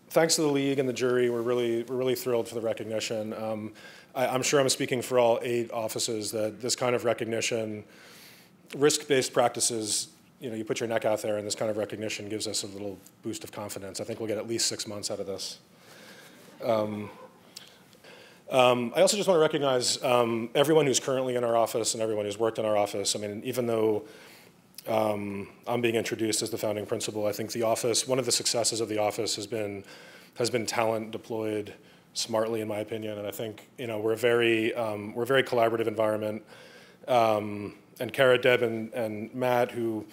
thanks to the league and the jury, we're really thrilled for the recognition. I'm sure I'm speaking for all 8 offices that this kind of recognition, risk-based practices, you put your neck out there, and this kind of recognition gives us a little boost of confidence. I think we'll get at least 6 months out of this. I also just want to recognize everyone who's currently in our office and everyone who's worked in our office. I mean, even though I'm being introduced as the founding principal, I think the office, one of the successes of the office has been talent deployed smartly, in my opinion. And I think we're a very collaborative environment. And Kara, Deb, and Matt, who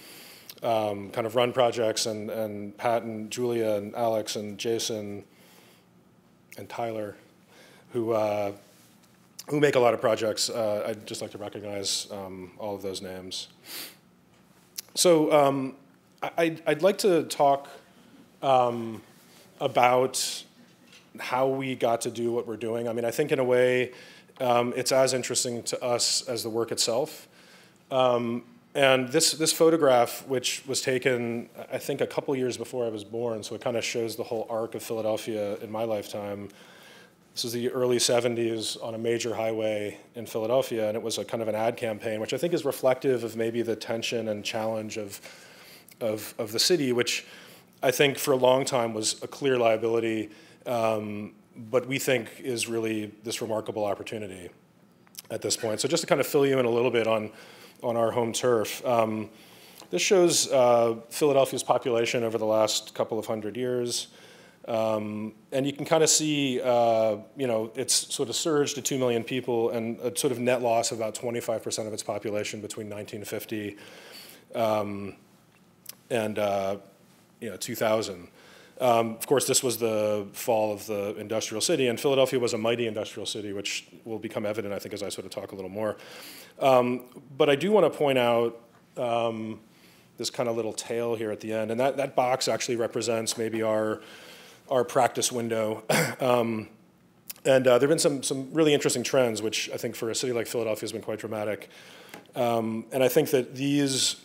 kind of run projects, and Pat and Julia and Alex and Jason and Tyler, who make a lot of projects. I'd just like to recognize all of those names. So I'd like to talk about how we got to do what we're doing. I mean, I think in a way it's as interesting to us as the work itself. And this photograph, which was taken, I think, a couple years before I was born, so it kind of shows the whole arc of Philadelphia in my lifetime. This is the early 70s on a major highway in Philadelphia, and it was a kind of an ad campaign, which I think is reflective of maybe the tension and challenge of the city, which I think for a long time was a clear liability, but we think is really this remarkable opportunity at this point. So just to kind of fill you in a little bit on our home turf. This shows Philadelphia's population over the last couple of hundred years. And you can kind of see, it's sort of surged to 2 million people and a sort of net loss of about 25% of its population between 1950 and 2000. Of course, this was the fall of the industrial city, and Philadelphia was a mighty industrial city, which will become evident, I think, as I sort of talk a little more. But I do want to point out this kind of little tail here at the end, and that box actually represents maybe our practice window. And there have been some really interesting trends, which I think for a city like Philadelphia has been quite dramatic. And I think that these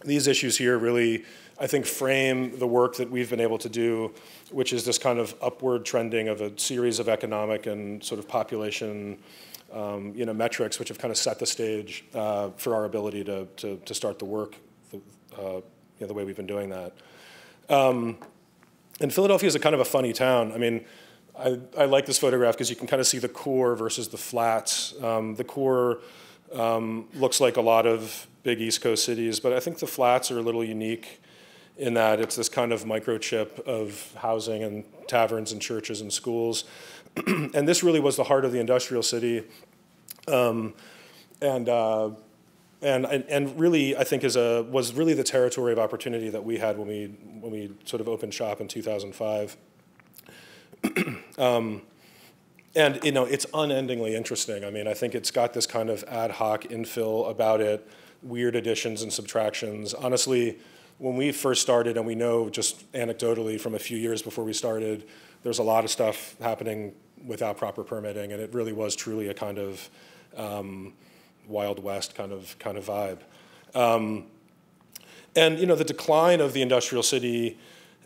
issues here really, I think, frame the work that we've been able to do, which is this kind of upward trending of a series of economic and sort of population metrics, which have kind of set the stage for our ability to start the work the way we've been doing that. And Philadelphia is a kind of a funny town. I mean, I like this photograph because you can kind of see the core versus the flats. The core looks like a lot of big East Coast cities, but I think the flats are a little unique in that it's this kind of microchip of housing and taverns and churches and schools. And this really was the heart of the industrial city. And really, I think was really the territory of opportunity that we had when we sort of opened shop in 2005. And it's unendingly interesting. I mean, I think it's got this kind of ad hoc infill about it, weird additions and subtractions. Honestly, when we first started, and we know just anecdotally from a few years before we started, there's a lot of stuff happening without proper permitting, and it really was truly a kind of Wild West kind of vibe. And the decline of the industrial city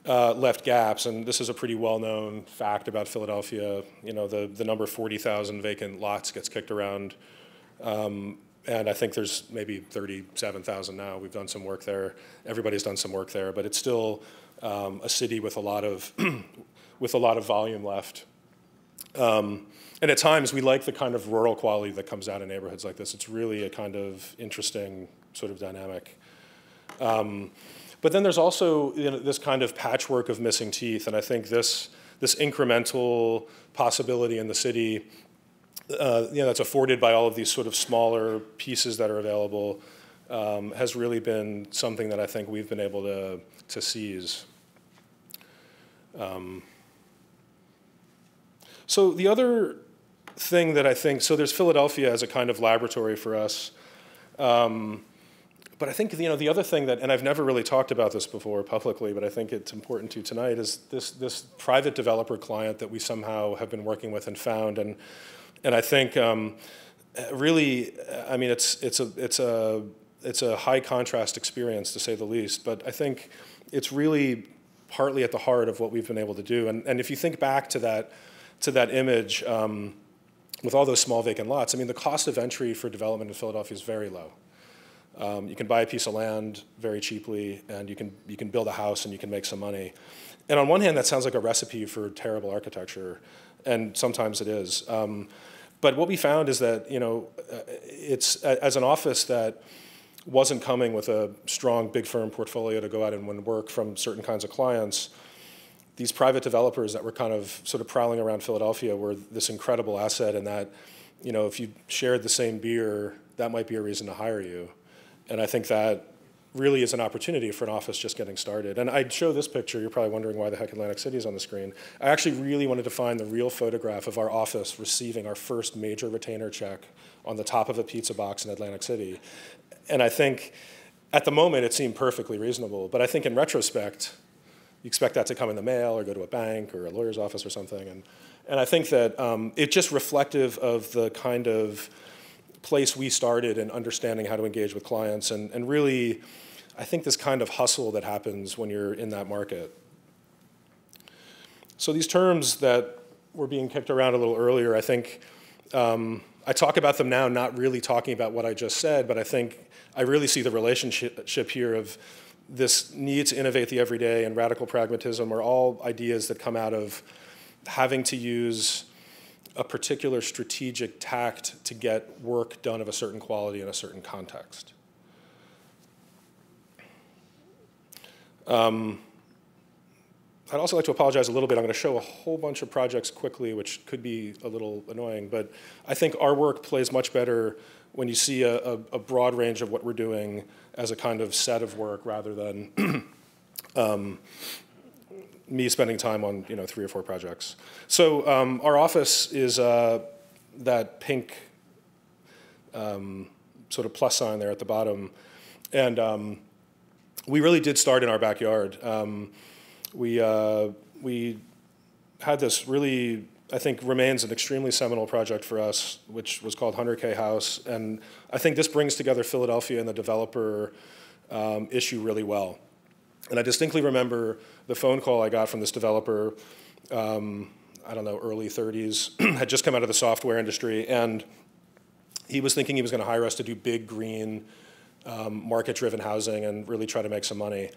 left gaps, and this is a pretty well-known fact about Philadelphia. The number 40,000 vacant lots gets kicked around, and I think there's maybe 37,000 now. We've done some work there. Everybody's done some work there, but it's still a city with a lot of volume left. And at times, we like the kind of rural quality that comes out in neighborhoods like this. It's really a kind of interesting sort of dynamic. But then there's also this kind of patchwork of missing teeth, and I think this incremental possibility in the city, that's afforded by all of these sort of smaller pieces that are available, has really been something that I think we've been able to seize. So the other thing that I think, so there's Philadelphia as a kind of laboratory for us. But I think the other thing that, and I've never really talked about this before publicly, but I think it's important to tonight, is this private developer client that we somehow have been working with and found, and I think really, I mean, it's a high contrast experience to say the least, but I think it's really partly at the heart of what we've been able to do. And if you think back to that image, with all those small vacant lots, I mean, the cost of entry for development in Philadelphia is very low. You can buy a piece of land very cheaply, and you can build a house and you can make some money. And on one hand, that sounds like a recipe for terrible architecture, and sometimes it is. But what we found is that, you know, it's as an office that wasn't coming with a strong big firm portfolio to go out and win work from certain kinds of clients, these private developers that were kind of sort of prowling around Philadelphia were this incredible asset, and that, you know, if you shared the same beer, that might be a reason to hire you. And I think that really is an opportunity for an office just getting started. And I'd show this picture. You're probably wondering why the heck Atlantic City is on the screen. I actually really wanted to find the real photograph of our office receiving our first major retainer check on the top of a pizza box in Atlantic City. And I think at the moment it seemed perfectly reasonable, but I think in retrospect, you expect that to come in the mail or go to a bank or a lawyer's office or something. And I think that it's just reflective of the kind of place we started in understanding how to engage with clients, and really, I think this kind of hustle that happens when you're in that market. So these terms that were being kicked around a little earlier, I think I talk about them now not really talking about what I just said, but I think I really see the relationship here of this need to innovate the everyday and radical pragmatism are all ideas that come out of having to use a particular strategic tact to get work done of a certain quality in a certain context. I'd also like to apologize a little bit. I'm going to show a whole bunch of projects quickly, which could be a little annoying, but I think our work plays much better when you see a broad range of what we're doing as a kind of set of work rather than me spending time on 3 or 4 projects. So our office is that pink sort of plus sign there at the bottom, and we really did start in our backyard. We had this really, I think, remains an extremely seminal project for us, which was called 100K House, and I think this brings together Philadelphia and the developer issue really well. And I distinctly remember the phone call I got from this developer, I don't know, early 30s, had just come out of the software industry, and he was thinking he was going to hire us to do big, green, market-driven housing and really try to make some money.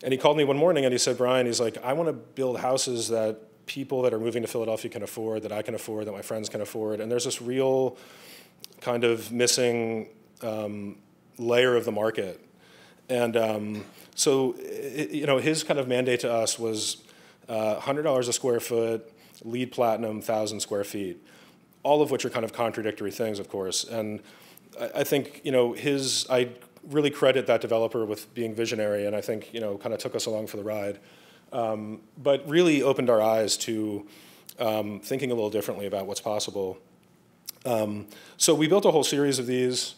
And he called me one morning and he said, Brian, he's like, I want to build houses that people that are moving to Philadelphia can afford, that I can afford, that my friends can afford. And there's this real kind of missing layer of the market. And so, his kind of mandate to us was $100 a square foot, LEED Platinum, 1,000 square feet, all of which are kind of contradictory things, of course. And I think, I really credit that developer with being visionary, and I think, kind of took us along for the ride, but really opened our eyes to thinking a little differently about what's possible. So we built a whole series of these.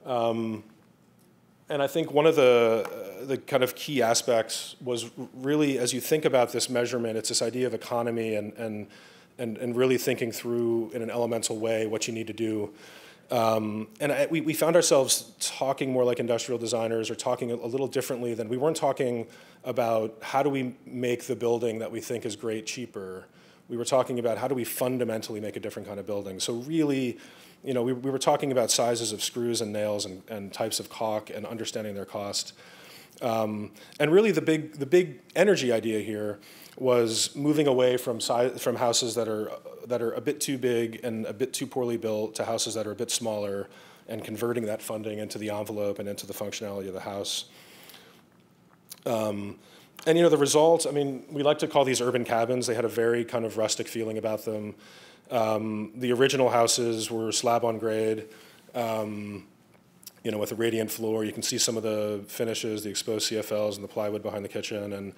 And I think one of the kind of key aspects was really, as you think about this measurement, it's this idea of economy and really thinking through in an elemental way what you need to do. We found ourselves talking more like industrial designers, or talking a little differently than, we weren't talking about how do we make the building that we think is great cheaper. We were talking about how do we fundamentally make a different kind of building. So really, we were talking about sizes of screws and nails and types of caulk and understanding their cost. And really the big energy idea here was moving away from houses that are a bit too big and a bit too poorly built to houses that are a bit smaller, and converting that funding into the envelope and into the functionality of the house. And the results, we like to call these urban cabins. They had a very kind of rustic feeling about them. The original houses were slab on grade, with a radiant floor. You can see some of the finishes, the exposed CFLs and the plywood behind the kitchen. And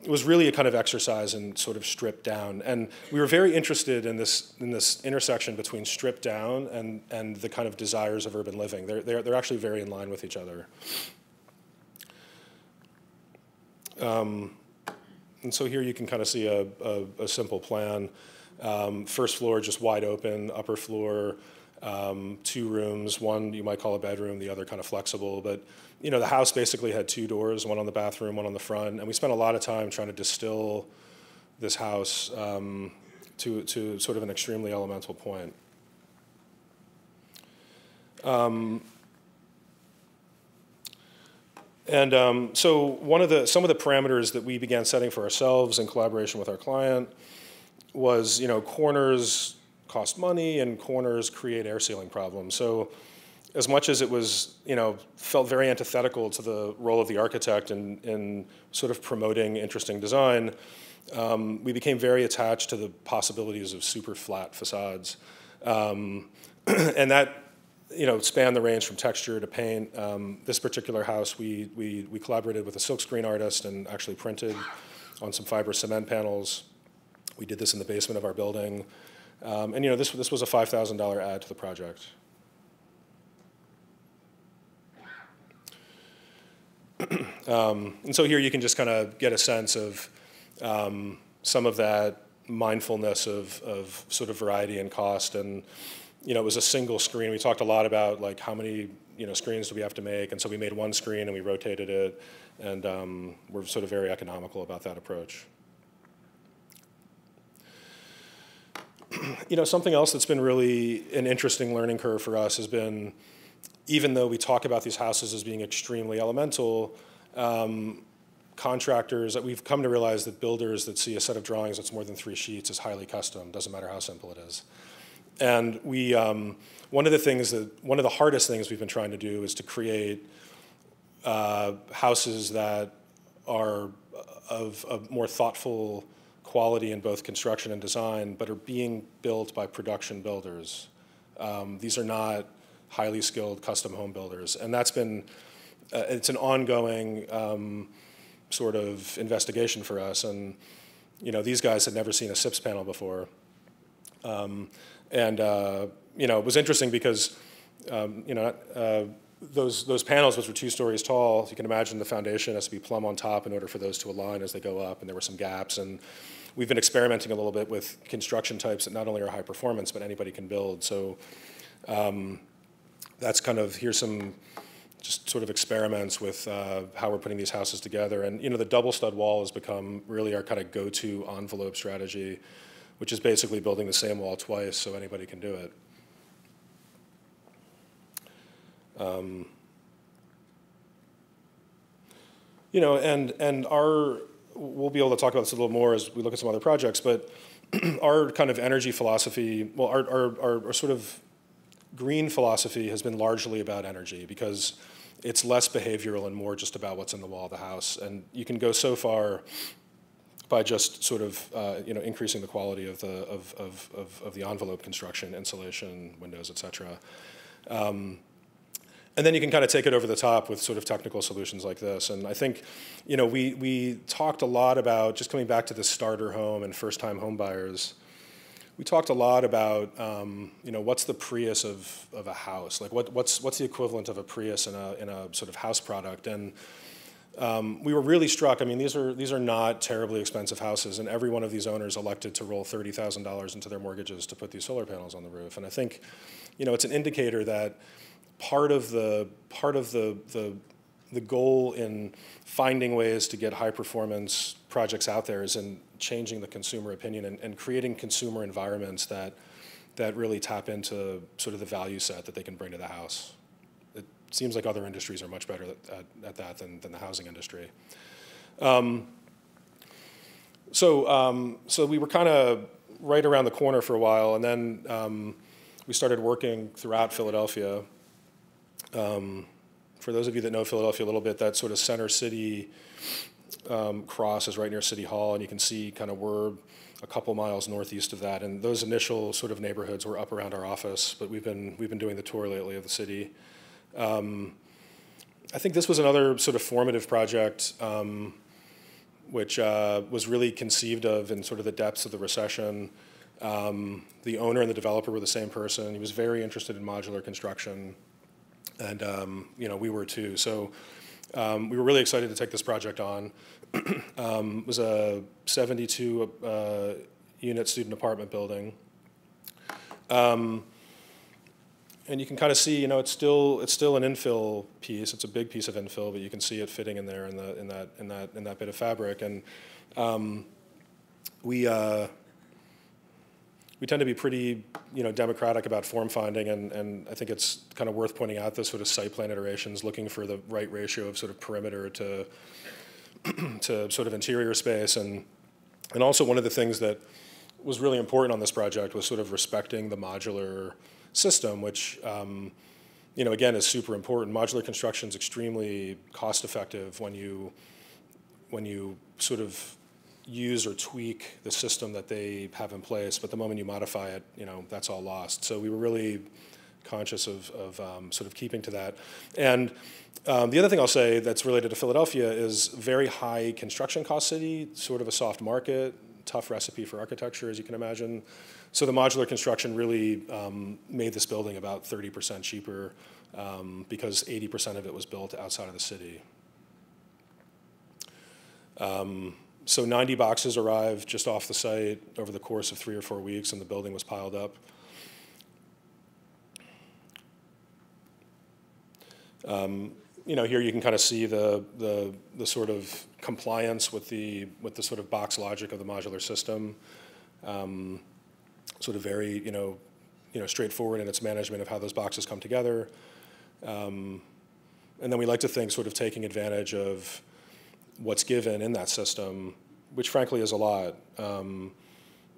it was really a kind of exercise in sort of stripped down. And we were very interested in this intersection between stripped down and the kind of desires of urban living. They're actually very in line with each other. And so here you can kind of see a simple plan. First floor just wide open, upper floor 2 rooms, one you might call a bedroom, the other kind of flexible. But you know, the house basically had 2 doors, one on the bathroom, one on the front, and we spent a lot of time trying to distill this house to sort of an extremely elemental point. So some of the parameters that we began setting for ourselves in collaboration with our client was, you know, corners cost money and corners create air sealing problems. So as much as it was, you know, felt very antithetical to the role of the architect in sort of promoting interesting design, we became very attached to the possibilities of super flat facades. And that, you know, spanned the range from texture to paint. This particular house, we collaborated with a silkscreen artist and actually printed on some fiber cement panels. We did this in the basement of our building. And you know, this was a $5,000 add to the project. And so here you can just kind of get a sense of some of that mindfulness of sort of variety and cost. And you know, it was a single screen. We talked a lot about like how many, you know, screens do we have to make, and so we made one screen and we rotated it, and we're sort of very economical about that approach. You know, something else that's been really an interesting learning curve for us has been, even though we talk about these houses as being extremely elemental, contractors, that we've come to realize that builders that see a set of drawings that's more than 3 sheets is highly custom, doesn't matter how simple it is. And we, one of the hardest things we've been trying to do is to create houses that are of a more thoughtful quality in both construction and design, but are being built by production builders. These are not highly skilled custom home builders. And that's been, it's an ongoing sort of investigation for us. And, you know, these guys had never seen a SIPS panel before. You know, it was interesting because, you know, those panels, which were 2 stories tall, you can imagine the foundation has to be plumb on top in order for those to align as they go up, and there were some gaps. And we've been experimenting a little bit with construction types that not only are high performance, but anybody can build. So that's kind of, here's some just sort of experiments with how we're putting these houses together. And, you know, the double stud wall has become really our kind of go-to envelope strategy, which is basically building the same wall twice so anybody can do it. You know, and we'll be able to talk about this a little more as we look at some other projects, but our kind of energy philosophy, well, our sort of green philosophy has been largely about energy, because it's less behavioral and more just about what's in the wall of the house. And you can go so far by just sort of you know, increasing the quality of the envelope construction, insulation, windows, et cetera. And then you can kind of take it over the top with sort of technical solutions like this. And I think, you know, we talked a lot about, just coming back to the starter home and first-time home buyers, we talked a lot about, you know, what's the Prius of a house? Like, what's the equivalent of a Prius in a sort of house product? And we were really struck. I mean, these are not terribly expensive houses, and every one of these owners elected to roll $30,000 into their mortgages to put these solar panels on the roof. And I think, you know, it's an indicator that part of the goal in finding ways to get high performance projects out there is in changing the consumer opinion and creating consumer environments that really tap into sort of the value set that they can bring to the house. It seems like other industries are much better at that than the housing industry. So we were kind of right around the corner for a while, and then we started working throughout Philadelphia. For those of you that know Philadelphia a little bit, that sort of center city cross is right near City Hall, and you can see kind of we're a couple miles northeast of that. And those initial sort of neighborhoods were up around our office, but we've been doing the tour lately of the city. I think this was another sort of formative project, which was really conceived of in sort of the depths of the recession. The owner and the developer were the same person. He was very interested in modular construction. And you know, we were too. So we were really excited to take this project on. It was a 72 unit student apartment building. And you can kind of see, you know, it's still an infill piece. It's a big piece of infill, but you can see it fitting in there in that bit of fabric. And we tend to be pretty, you know, democratic about form finding, and I think it's kind of worth pointing out those sort of site plan iterations, looking for the right ratio of sort of perimeter to to sort of interior space, and also one of the things that was really important on this project was sort of respecting the modular system, which, you know, again, is super important. Modular construction is extremely cost effective when you sort of use or tweak the system that they have in place, but the moment you modify it, you know, that's all lost. So we were really conscious of sort of keeping to that. And the other thing I'll say that's related to Philadelphia is very high construction cost city, sort of a soft market, tough recipe for architecture, as you can imagine. So the modular construction really made this building about 30% cheaper because 80% of it was built outside of the city. So 90 boxes arrived just off the site over the course of 3 or 4 weeks, and the building was piled up. You know, here you can kind of see the sort of compliance with the sort of box logic of the modular system. Sort of very, you know, straightforward in its management of how those boxes come together. And then we like to think sort of taking advantage of what's given in that system, which frankly is a lot,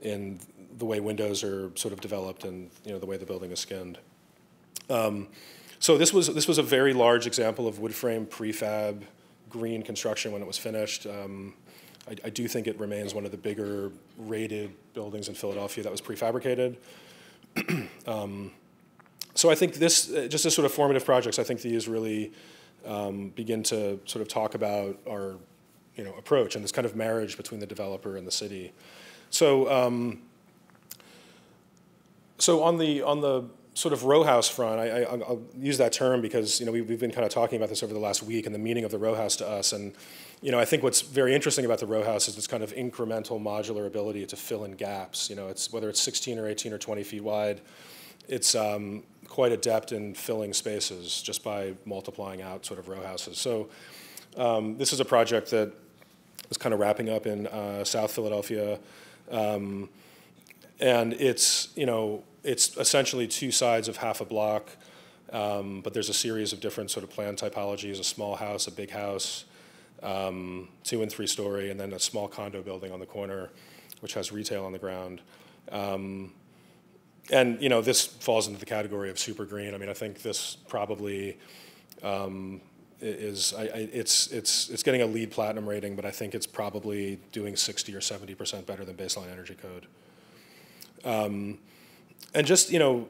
in the way windows are sort of developed and, you know, the way the building is skinned. So this was a very large example of wood frame prefab green construction when it was finished. I do think it remains one of the bigger rated buildings in Philadelphia that was prefabricated. So I think this, just as sort of formative projects, I think these really begin to sort of talk about our, you know, approach and this kind of marriage between the developer and the city. So so on the sort of rowhouse front, I'll use that term because, you know, we've been kind of talking about this over the last week and the meaning of the rowhouse to us. And, you know, I think what's very interesting about the rowhouse is this kind of incremental modular ability to fill in gaps. You know, it's whether it's 16 or 18 or 20 feet wide, it's quite adept in filling spaces just by multiplying out sort of rowhouses. So this is a project that is kind of wrapping up in South Philadelphia. And it's, you know, it's essentially 2 sides of half a block, but there's a series of different sort of plan typologies, a small house, a big house, 2 and 3 story, and then a small condo building on the corner, which has retail on the ground. And, you know, this falls into the category of super green. I mean, I think this probably it's getting a LEED Platinum rating, but I think it's probably doing 60 or 70% better than baseline energy code. And just, you know,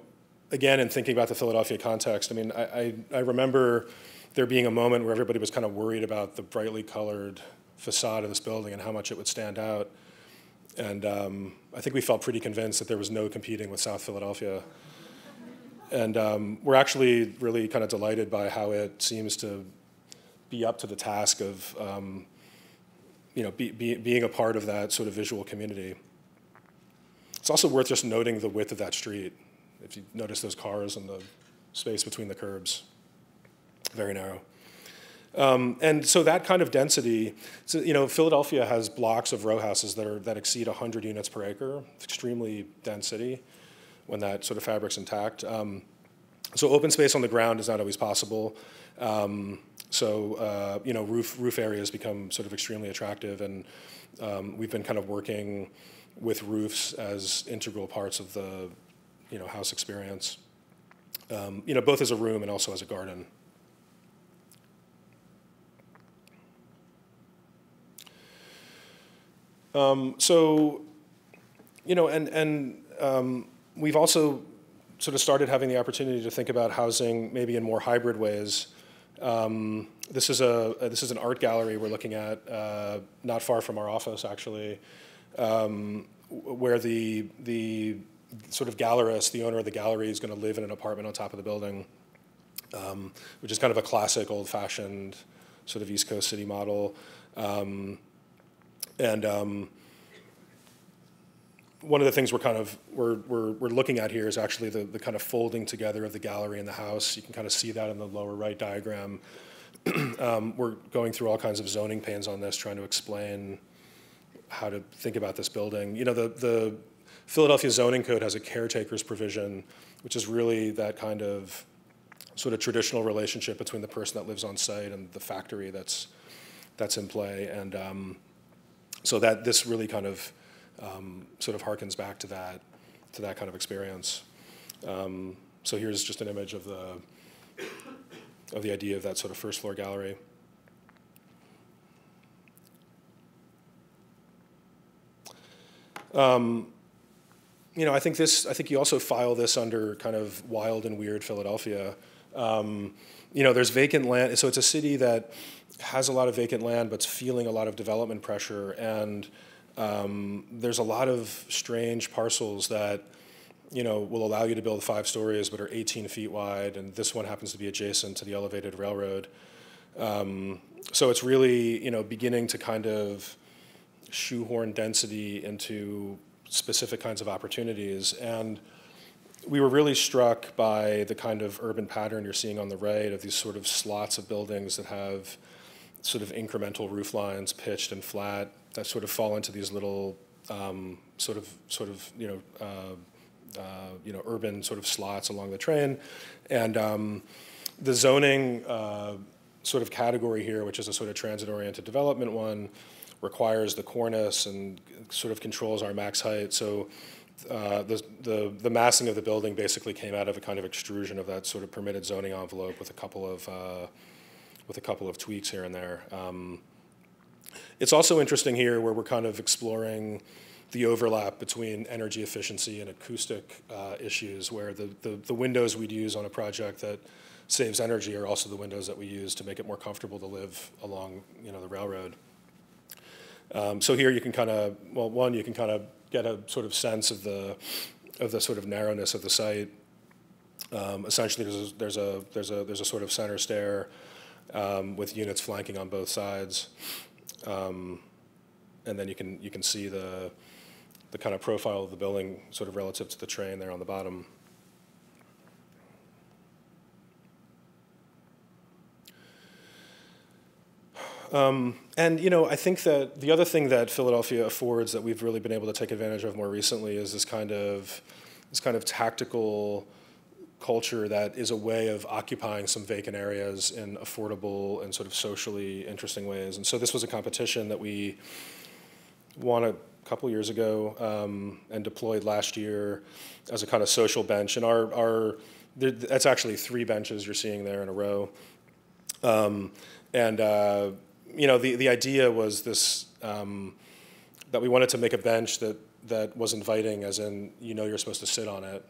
again, in thinking about the Philadelphia context, I mean, I remember there being a moment where everybody was kind of worried about the brightly colored facade of this building and how much it would stand out. And I think we felt pretty convinced that there was no competing with South Philadelphia. And we're actually really kind of delighted by how it seems to be up to the task of, you know, being a part of that sort of visual community. It's also worth just noting the width of that street. If you notice those cars and the space between the curbs, very narrow. And so that kind of density, so, you know, Philadelphia has blocks of row houses that exceed 100 units per acre. It's extremely dense city when that sort of fabric's intact. So open space on the ground is not always possible. So you know, roof areas become sort of extremely attractive, and we've been kind of working with roofs as integral parts of the, you know, house experience. You know, both as a room and also as a garden. So, you know, and we've also sort of started having the opportunity to think about housing maybe in more hybrid ways. This is an art gallery we're looking at, not far from our office actually, where the sort of gallerist, the owner of the gallery, is going to live in an apartment on top of the building, which is kind of a classic, old-fashioned sort of East Coast city model. one of the things we're looking at here is actually the kind of folding together of the gallery and the house. You can kind of see that in the lower right diagram. We're going through all kinds of zoning panes on this, trying to explain how to think about this building. You know, the Philadelphia zoning code has a caretaker's provision, which is really that kind of sort of traditional relationship between the person that lives on site and the factory that's in play. And so that this really kind of sort of harkens back to that kind of experience. So here's just an image of the idea of that sort of first floor gallery. You know, I think you also file this under kind of wild and weird Philadelphia. You know, there's vacant land, so it's a city that has a lot of vacant land, but's feeling a lot of development pressure, and there's a lot of strange parcels that, you know, will allow you to build 5 stories but are 18 feet wide, and this one happens to be adjacent to the elevated railroad. So it's really, you know, beginning to kind of shoehorn density into specific kinds of opportunities. And we were really struck by the kind of urban pattern you're seeing on the right of these sort of slots of buildings that have sort of incremental roof lines, pitched and flat, that sort of fall into these little sort of urban sort of slots along the train. And the zoning sort of category here, which is a sort of transit-oriented development one, requires the cornice and sort of controls our max height. So the massing of the building basically came out of a kind of extrusion of that sort of permitted zoning envelope with a couple of tweaks here and there. It's also interesting here where we're kind of exploring the overlap between energy efficiency and acoustic issues, where the windows we'd use on a project that saves energy are also the windows that we use to make it more comfortable to live along, you know, the railroad. So here you can kind of, well, one, you can kind of get a sort of sense of the sort of narrowness of the site. Essentially, there's a sort of center stair with units flanking on both sides, and then you can see the kind of profile of the building sort of relative to the train there on the bottom. And you know, I think that the other thing that Philadelphia affords that we've really been able to take advantage of more recently is this kind of tactical culture that is a way of occupying some vacant areas in affordable and sort of socially interesting ways. And so this was a competition that we won a couple years ago and deployed last year as a kind of social bench. And that's actually 3 benches you're seeing there in a row. You know, the idea was this, that we wanted to make a bench that was inviting, as in, you know, you're supposed to sit on it,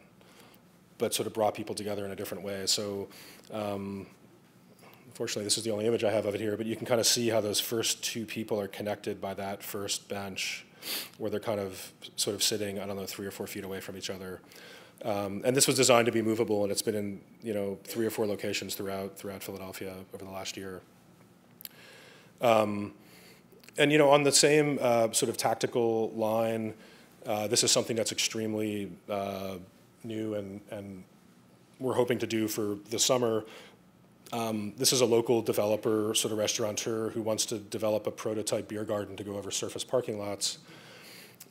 but sort of brought people together in a different way. So unfortunately, this is the only image I have of it here, but you can kind of see how those first 2 people are connected by that first bench, where they're kind of sort of sitting, I don't know, 3 or 4 feet away from each other. And this was designed to be movable, and it's been in, you know, 3 or 4 locations throughout Philadelphia over the last year. And you know, on the same sort of tactical line, this is something that's extremely new and we're hoping to do for the summer. This is a local developer, sort of restaurateur, who wants to develop a prototype beer garden to go over surface parking lots.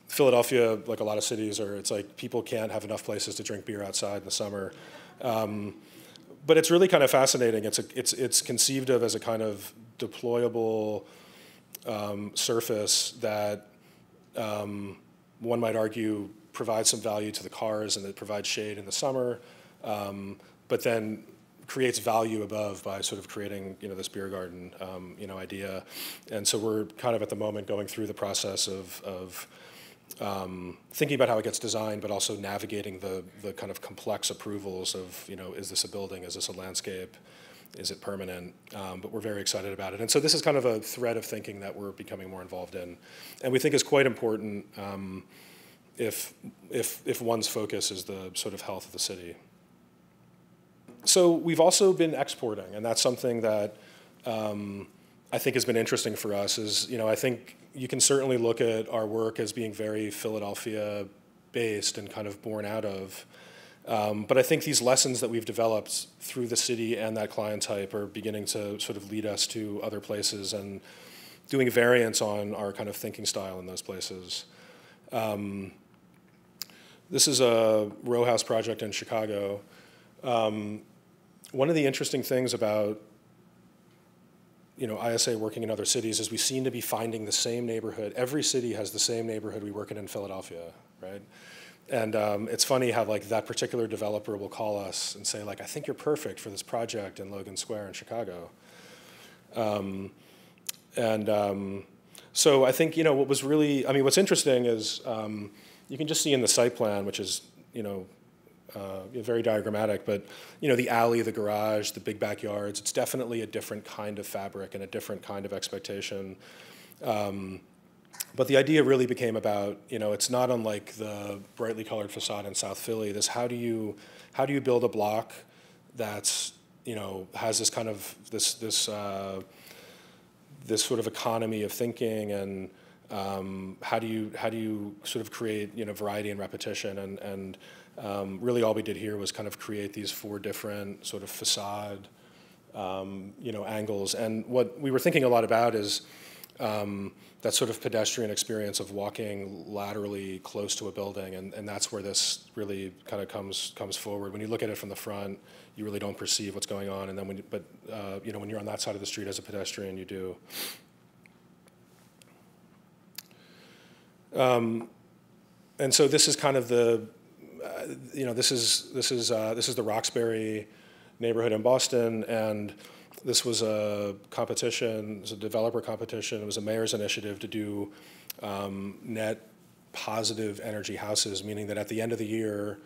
Philadelphia, like a lot of cities, it's like people can't have enough places to drink beer outside in the summer. But it's really kind of fascinating. It's conceived of as a kind of deployable surface that one might argue provides some value to the cars and that provides shade in the summer, but then creates value above by sort of creating, you know, this beer garden, you know, idea. And so we're kind of at the moment going through the process of thinking about how it gets designed, but also navigating the kind of complex approvals of, you know, is this a building, is this a landscape, is it permanent? But we're very excited about it. And so this is kind of a thread of thinking that we're becoming more involved in, and we think is quite important if one's focus is the sort of health of the city. So we've also been exporting, and that's something that I think has been interesting for us. Is, you know, I think you can certainly look at our work as being very Philadelphia based and kind of born out of. But I think these lessons that we've developed through the city and that client type are beginning to sort of lead us to other places and doing variants on our kind of thinking style in those places. This is a rowhouse project in Chicago. One of the interesting things about ISA working in other cities is we seem to be finding the same neighborhood. Every city has the same neighborhood we work in Philadelphia, right? And it's funny how like that particular developer will call us and say like, I think you're perfect for this project in Logan Square in Chicago. So I think, what was really, what's interesting is you can just see in the site plan, which is, very diagrammatic, but, the alley, the garage, the big backyards, it's definitely a different kind of fabric and a different kind of expectation. But the idea really became about, it's not unlike the brightly colored facade in South Philly. How do you build a block that's, has this kind of, this sort of economy of thinking, and how do you sort of create variety and repetition, and really all we did here was kind of create these 4 different sort of facade angles. And what we were thinking a lot about is that sort of pedestrian experience of walking laterally close to a building, and that's where this really kind of comes forward. When you look at it from the front, you really don't perceive what's going on, and then when you're on that side of the street as a pedestrian, you do. And so this is kind of the, this is the Roxbury neighborhood in Boston, and this was a competition, it was a developer competition, it was a mayor's initiative to do net positive energy houses, meaning that at the end of the year,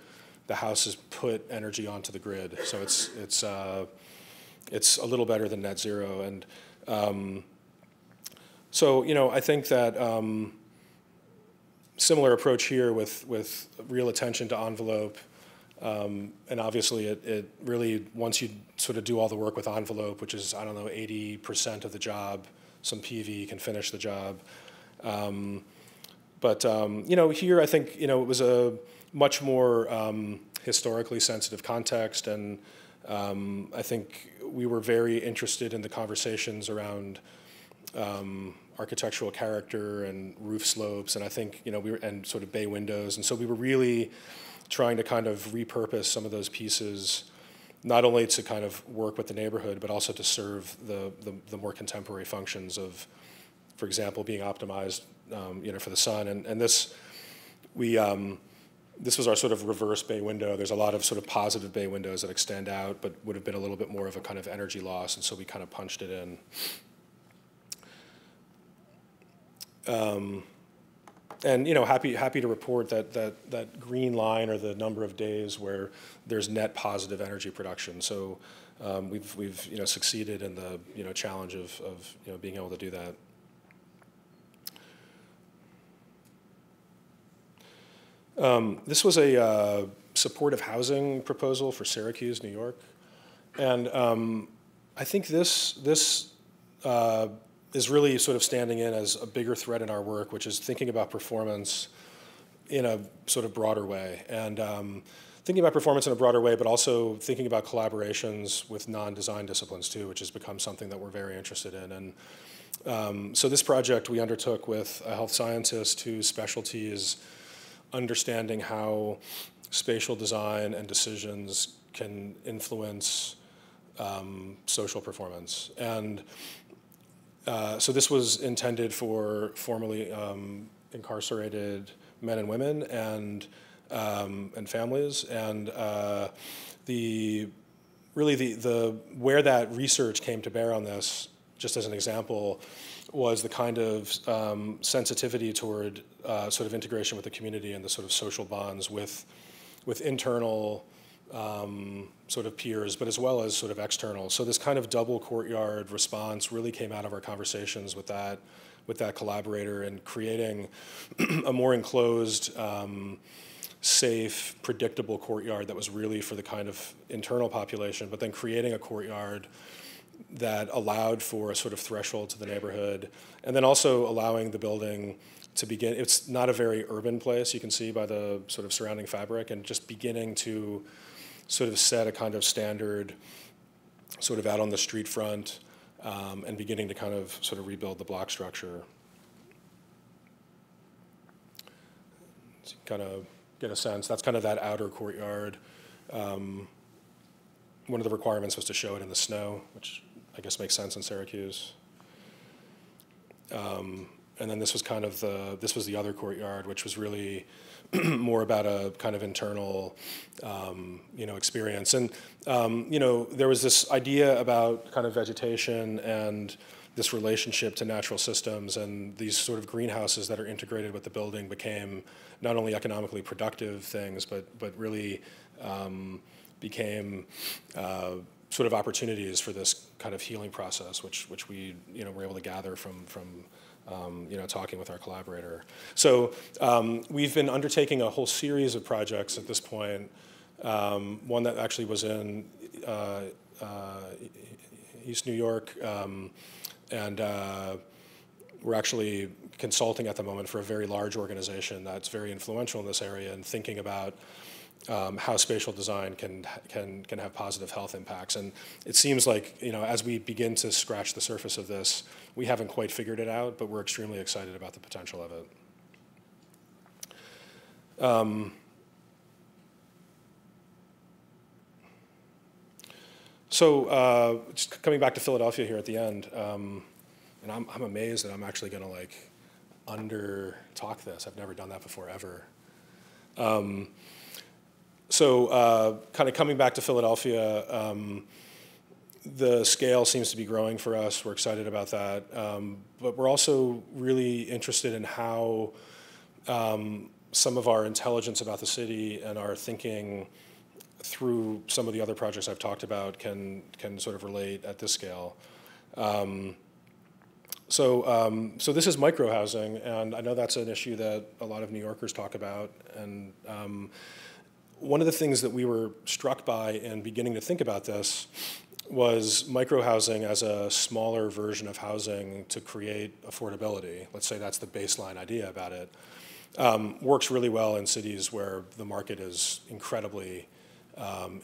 the houses put energy onto the grid. So it's a little better than net zero. And so, I think that similar approach here with real attention to envelope. And obviously, it really, once you sort of do all the work with envelope, which is, 80% of the job, some PV can finish the job. But here I think, it was a much more historically sensitive context, and I think we were very interested in the conversations around architectural character and roof slopes, and I think, and sort of bay windows, and so we were really trying to kind of repurpose some of those pieces, not only to kind of work with the neighborhood, but also to serve the more contemporary functions of, for example, being optimized, for the sun. And this was our sort of reverse bay window. There's a lot of sort of positive bay windows that extend out, but would have been a little bit more of a kind of energy loss, and so we kind of punched it in. And happy to report that green line are the number of days where there's net positive energy production. So we've succeeded in the challenge of being able to do that. This was a supportive housing proposal for Syracuse, New York, and I think this is really sort of standing in as a bigger thread in our work, which is thinking about performance in a sort of broader way. And thinking about performance in a broader way, but also thinking about collaborations with non-design disciplines too, which has become something that we're very interested in. And so this project we undertook with a health scientist whose specialty is understanding how spatial design and decisions can influence social performance. And so this was intended for formerly incarcerated men and women and families, and where that research came to bear on this, just as an example, was the kind of sensitivity toward sort of integration with the community and the sort of social bonds with internal sort of peers, but as well as sort of external. So this kind of double courtyard response really came out of our conversations with that collaborator, and creating a more enclosed, safe, predictable courtyard that was really for the kind of internal population, but then creating a courtyard that allowed for a sort of threshold to the neighborhood, and then also allowing the building to begin. It's not a very urban place, you can see by the sort of surrounding fabric, and just beginning to sort of set a kind of standard sort of out on the street front, and beginning to kind of sort of rebuild the block structure. So you kind of get a sense, that's kind of that outer courtyard. One of the requirements was to show it in the snow, which I guess makes sense in Syracuse. And then this was kind of this was the other courtyard, which was really more about a kind of internal, experience. And, there was this idea about kind of vegetation and this relationship to natural systems, and these sort of greenhouses that are integrated with the building became not only economically productive things, but really became sort of opportunities for this kind of healing process, which we were able to gather from talking with our collaborator. So we've been undertaking a whole series of projects at this point. One that actually was in East New York, and we're actually consulting at the moment for a very large organization that's very influential in this area and thinking about how spatial design can have positive health impacts. And it seems like, as we begin to scratch the surface of this, we haven't quite figured it out, but we're extremely excited about the potential of it. So just coming back to Philadelphia here at the end, and I'm amazed that I'm actually going to under talk this. I've never done that before ever. So kind of coming back to Philadelphia, the scale seems to be growing for us. We're excited about that. But we're also really interested in how some of our intelligence about the city and our thinking through some of the other projects I've talked about can sort of relate at this scale. So this is micro-housing, and I know that's an issue that a lot of New Yorkers talk about. And one of the things that we were struck by in beginning to think about this was micro-housing as a smaller version of housing to create affordability. Let's say that's the baseline idea about it. Works really well in cities where the market is incredibly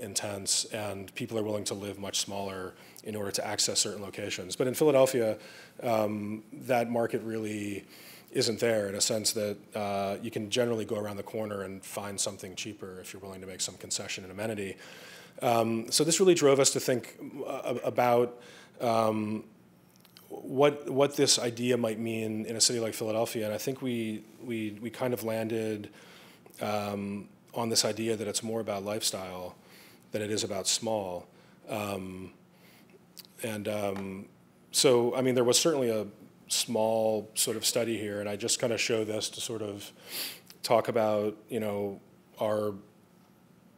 intense and people are willing to live much smaller in order to access certain locations. But in Philadelphia, that market really isn't there, in a sense that you can generally go around the corner and find something cheaper if you're willing to make some concession and amenity. So this really drove us to think about what this idea might mean in a city like Philadelphia, and I think we kind of landed on this idea that it's more about lifestyle than it is about small. So, I mean, there was certainly a small sort of study here, and I just kind of show this to sort of talk about,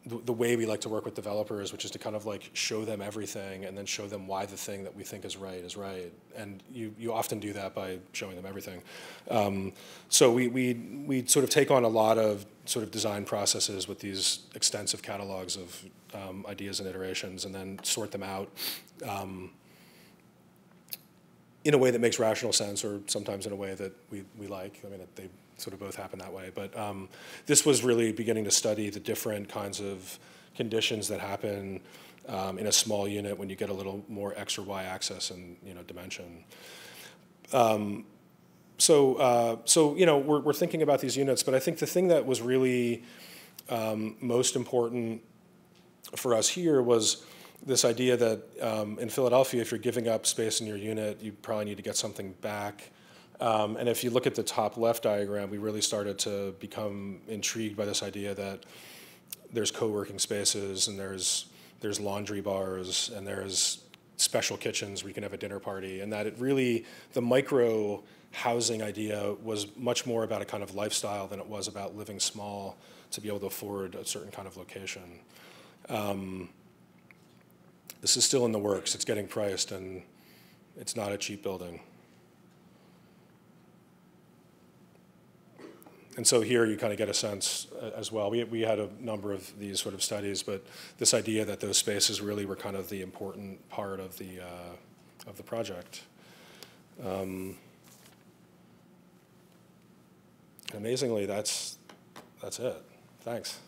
the way we like to work with developers, which is to kind of show them everything and then show them why the thing that we think is right. And you often do that by showing them everything. So we sort of take on a lot of sort of design processes with these extensive catalogs of ideas and iterations, and then sort them out in a way that makes rational sense, or sometimes in a way that we like. I mean, they sort of both happen that way. But this was really beginning to study the different kinds of conditions that happen in a small unit when you get a little more X or Y axis and dimension. So we're thinking about these units, but I think the thing that was really most important for us here was this idea that in Philadelphia, if you're giving up space in your unit, you probably need to get something back. And if you look at the top left diagram, we really started to become intrigued by this idea that there's co-working spaces, and there's laundry bars, and there's special kitchens where you can have a dinner party, and that it really, the micro housing idea was much more about a kind of lifestyle than it was about living small to be able to afford a certain kind of location. This is still in the works. It's getting priced, and it's not a cheap building. And so here you kind of get a sense as well. We had a number of these sort of studies, but this idea that those spaces really were kind of the important part of the the project. Amazingly, that's it. Thanks.